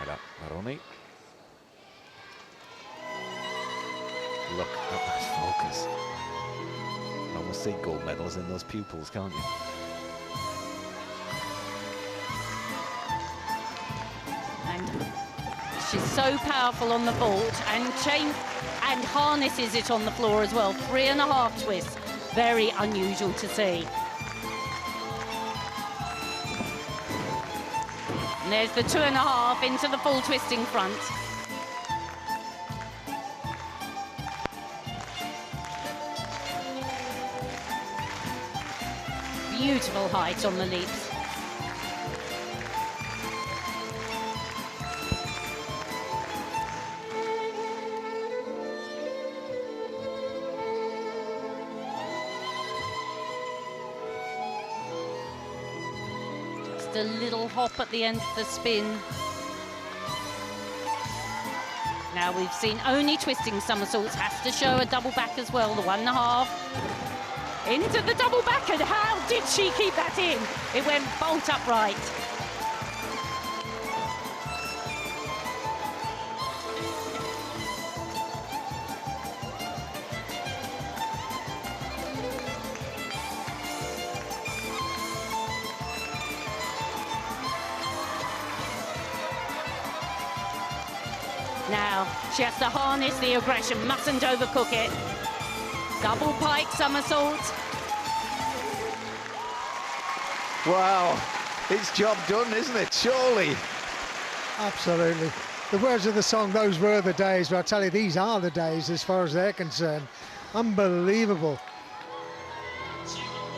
Kyla Maroni. Look at that focus. You can almost see gold medals in those pupils, can't you? And she's so powerful on the vault and harnesses it on the floor as well. 3.5 twists. Very unusual to see. And there's the 2.5 into the full twisting front. Beautiful height on the leaps. Just a little hop at the end of the spin. Now we've seen only twisting somersaults, has to show a double back as well, the 1.5. Into the double back, and how did she keep that in? It went bolt upright. Now, she has to harness the aggression, mustn't overcook it. Double pike somersault. Wow, it's job done, isn't it? Surely. Absolutely. The words of the song, those were the days, but I tell you, these are the days as far as they're concerned. Unbelievable.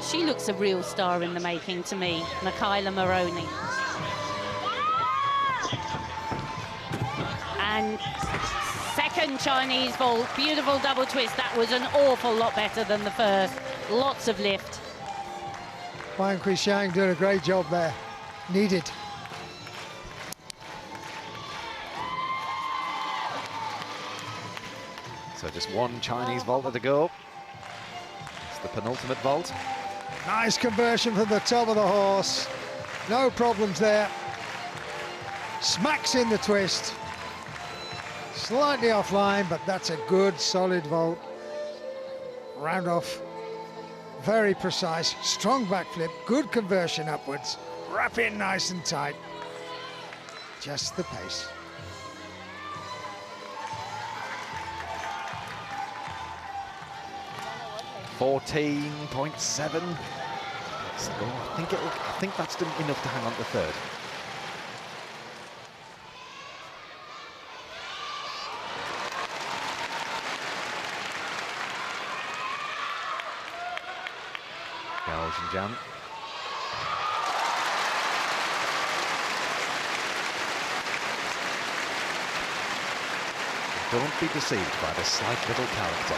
She looks a real star in the making to me, Kyla Maroni. And second Chinese vault, beautiful double twist. That was an awful lot better than the first. Lots of lift. Wang Qixiang doing a great job there. Needed. So just one Chinese vault to go. It's the penultimate vault. Nice conversion from the top of the horse. No problems there. Smacks in the twist. Slightly offline, but that's a good, solid vault. Round off. Very precise, strong backflip, good conversion upwards. Wrap in nice and tight. Just the pace. $14.7. I think that's enough to hang on to third. Jam. Don't be deceived by the slight little character.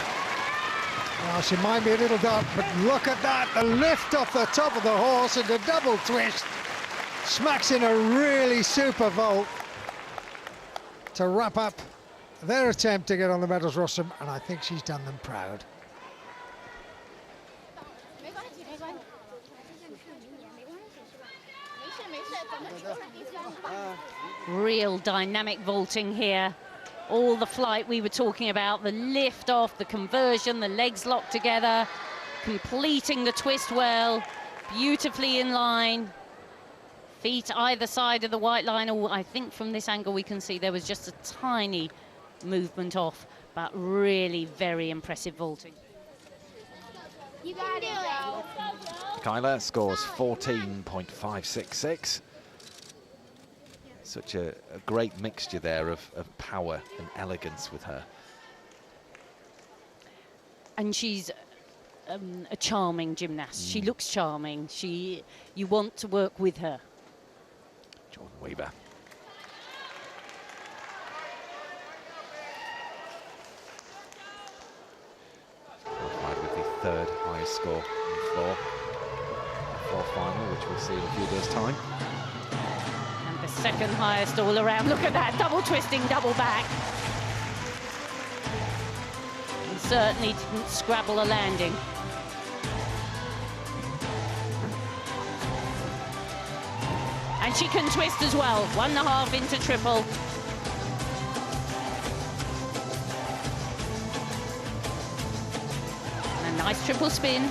Well, she might be a little dark, but look at that. The lift off the top of the horse and the double twist. Smacks in a really super vault to wrap up their attempt to get on the medals rostrum, and I think she's done them proud. Real dynamic vaulting here. All the flight we were talking about, the lift off, the conversion, the legs locked together, completing the twist well, beautifully in line. Feet either side of the white line. Oh, I think from this angle we can see there was just a tiny movement off, but really very impressive vaulting. You got it, Joe. Kyla scores 14.566. Such a great mixture there of power and elegance with her. And she's a charming gymnast. She looks charming. You want to work with her. Jordan Weaver. Qualified with the third highest score on the floor final, which we'll see in a few days' time. And the second highest all around. Look at that, double twisting, double back. And certainly didn't scrabble a landing. And she can twist as well. 1.5 into triple. And a nice triple spin.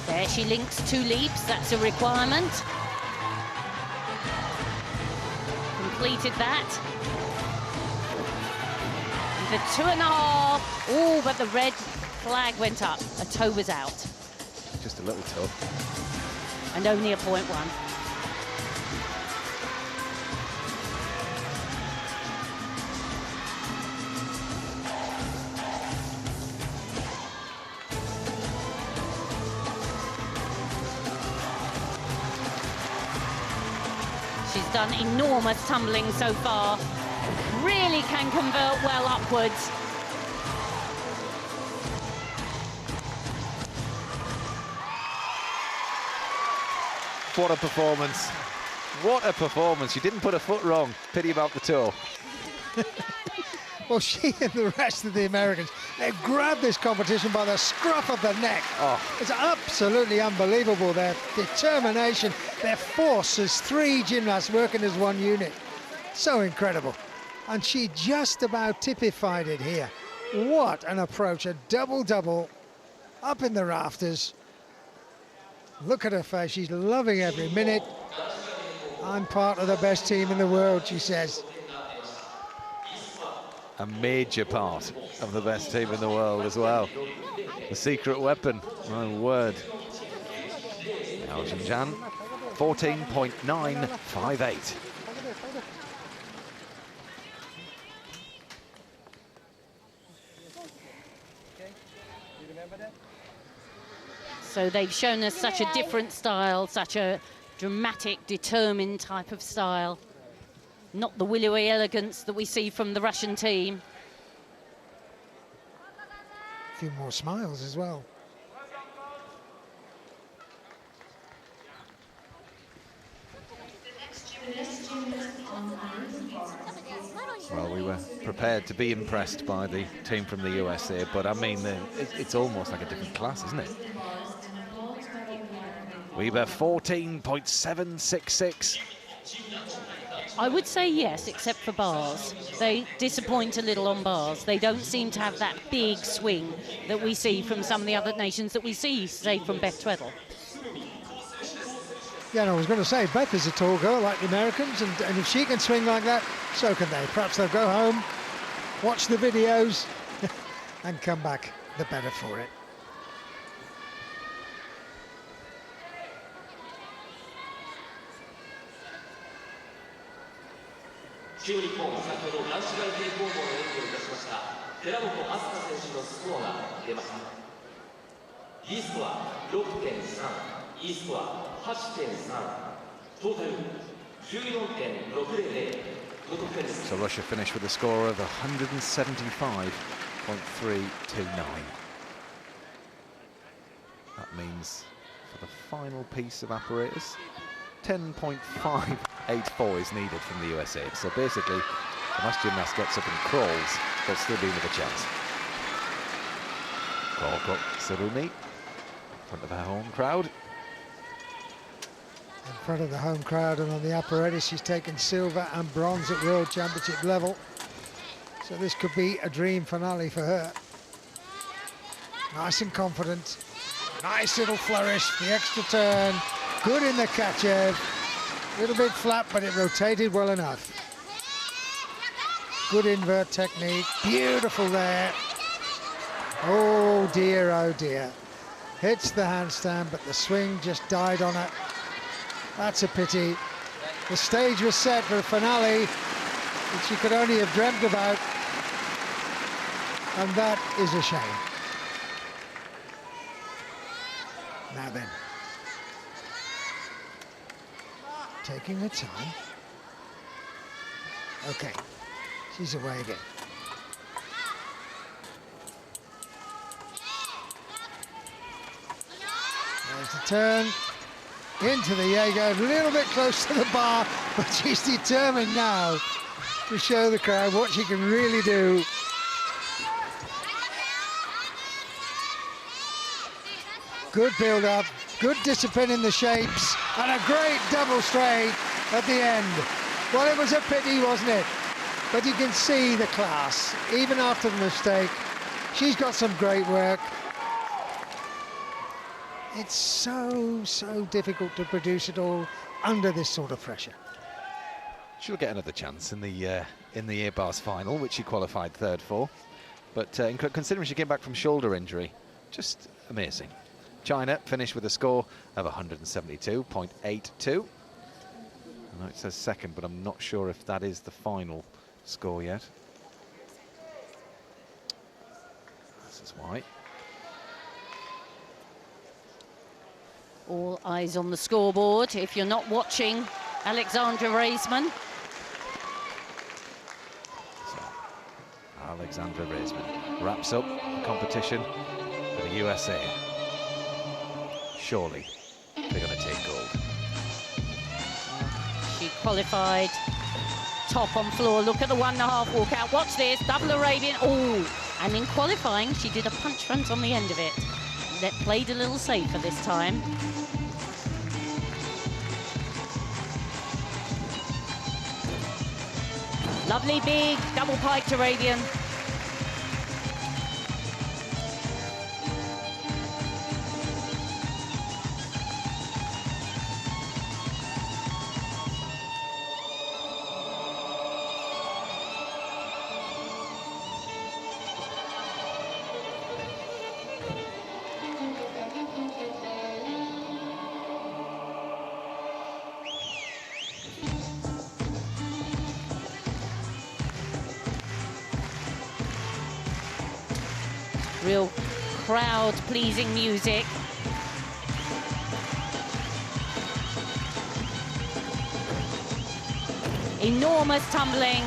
There she links 2 leaps, that's a requirement. Completed that. The 2.5. Oh, but the red flag went up. A toe was out. Just a little toe. And only a 0.1. She's done enormous tumbling so far. Really can convert well upwards. What a performance. What a performance. She didn't put a foot wrong. Pity about the toe. Well, she and the rest of the Americans, they grabbed this competition by the scruff of the neck. Oh. It's absolutely unbelievable, their determination, their force as 3 gymnasts working as 1 unit. So incredible. And she just about typified it here. What an approach, a double-double up in the rafters. Look at her face, she's loving every minute. I'm part of the best team in the world, she says. A major part of the best team in the world as well. The secret weapon, my word. Now Xinjiang, 14.958. So they've shown us such a different style, such a dramatic, determined type of style. Not the willowy elegance that we see from the Russian team. A few more smiles as well. Well, we were prepared to be impressed by the team from the USA, but I mean, it's almost like a different class, isn't it? Weber 14.766. I would say yes, except for bars. They disappoint a little on bars. They don't seem to have that big swing that we see from some of the other nations that we see, say, from Beth Tweddle. Yeah, no, I was going to say, Beth is a tall girl like the Americans, and if she can swing like that, so can they. Perhaps they'll go home, watch the videos, and come back the better for it. So Russia finished with a score of 175.329. That means for the final piece of apparatus, 10.584 is needed from the USA. So basically, the mass gymnast gets up and crawls, there'll still be another chance. Koko Surumi, in front of her home crowd. In front of the home crowd and on the apparatus, she's taken silver and bronze at World Championship level. So this could be a dream finale for her. Nice and confident. Nice little flourish, the extra turn. Good in the catcher. A little bit flat, but it rotated well enough. Good invert technique. Beautiful there. Oh dear, oh dear. Hits the handstand, but the swing just died on it. That's a pity. The stage was set for a finale that she could only have dreamt about. And that is a shame. Now then. Taking her time. Okay, she's away again. There's the turn. Into the Jaeger, a little bit close to the bar, but she's determined now to show the crowd what she can really do. Good build-up, good discipline in the shapes, and a great double straight at the end. Well, it was a pity, wasn't it? But you can see the class, even after the mistake. She's got some great work. It's so difficult to produce it all under this sort of pressure. She'll get another chance in the air bars final, which she qualified third for. But considering she came back from shoulder injury, just amazing. China finished with a score of 172.82. I know it says second, but I'm not sure if that is the final score yet. This is why. All eyes on the scoreboard. If you're not watching Alexandra Reisman. So, Alexandra Reisman wraps up the competition for the USA. Surely they're going to take gold. She qualified top on floor. Look at the 1.5 walkout. Watch this, double Arabian. Oh, and in qualifying, she did a punch front on the end of it. That played a little safer this time. Lovely big double piked Arabian. Real crowd-pleasing music. Enormous tumbling,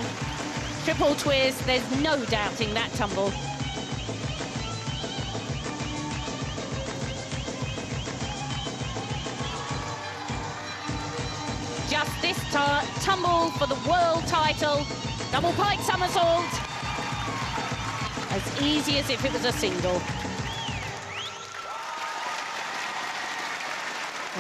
triple twist, there's no doubting that tumble. Just this tumble for the world title, double pike somersault. As easy as if it was a single.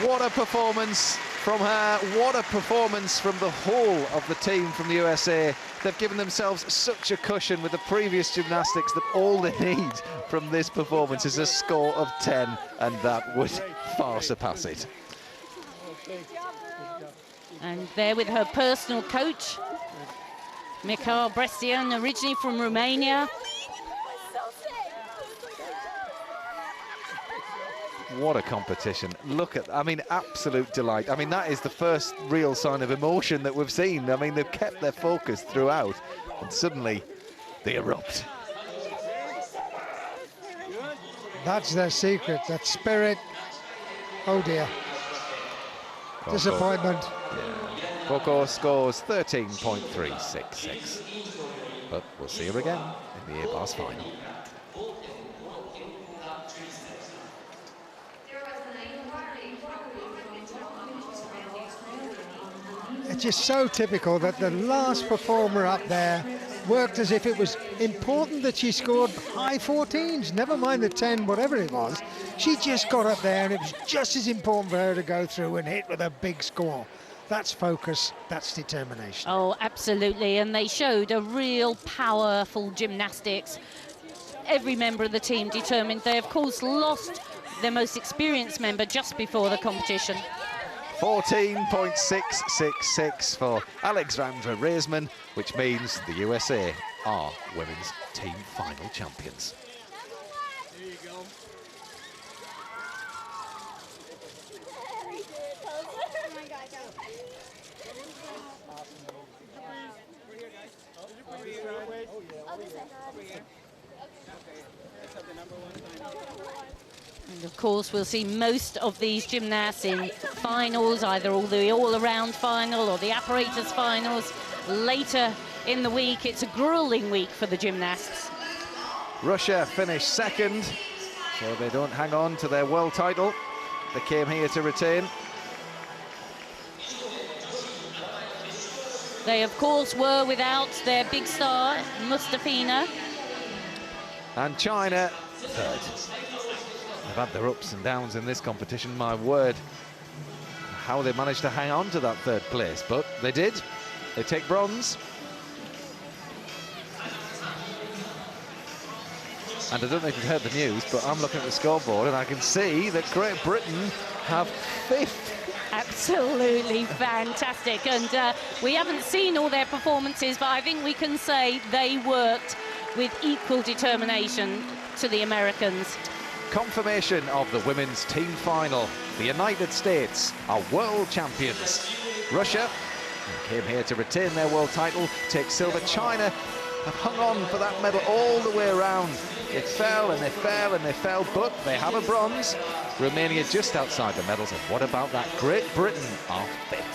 What a performance from her. What a performance from the whole of the team from the USA. They've given themselves such a cushion with the previous gymnastics that all they need from this performance is a score of 10, and that would far surpass it. And there with her personal coach, Mikhail Brestian, originally from Romania. What a competition. Look at, I mean, absolute delight. I mean, that is the first real sign of emotion that we've seen. I mean, they've kept their focus throughout, and suddenly they erupt. That's their secret, that spirit. Oh dear. Disappointment. Yeah. Coco scores 13.366. But we'll see her again in the A-Bars final. It's just so typical that the last performer up there worked as if it was important that she scored high 14s, never mind the 10, whatever it was. She just got up there and it was just as important for her to go through and hit with a big score. That's focus, that's determination. Oh, absolutely, and they showed a real powerful gymnastics. Every member of the team determined. They, of course, lost their most experienced member just before the competition. 14.666 for Alexandra Reisman, which means the USA are women's team final champions. There you go. Oh my God, And of course, we'll see most of these gymnasts in finals, either the all-around final or the apparatus finals. Later in the week, it's a grueling week for the gymnasts. Russia finished second, so they don't hang on to their world title. They came here to retain. They, of course, were without their big star, Mustafina. And China, third. They've had their ups and downs in this competition, my word. How they managed to hang on to that third place, but they did. They take bronze. And I don't know if you've heard the news, but I'm looking at the scoreboard and I can see that Great Britain have fifth. Absolutely fantastic. And we haven't seen all their performances, but I think we can say they worked with equal determination to the Americans. Confirmation of the women's team final. The United States are world champions. Russia came here to retain their world title, take silver. China have hung on for that medal all the way around. It fell and they fell and they fell, but they have a bronze. Romania just outside the medals. And what about that? Great Britain are fifth.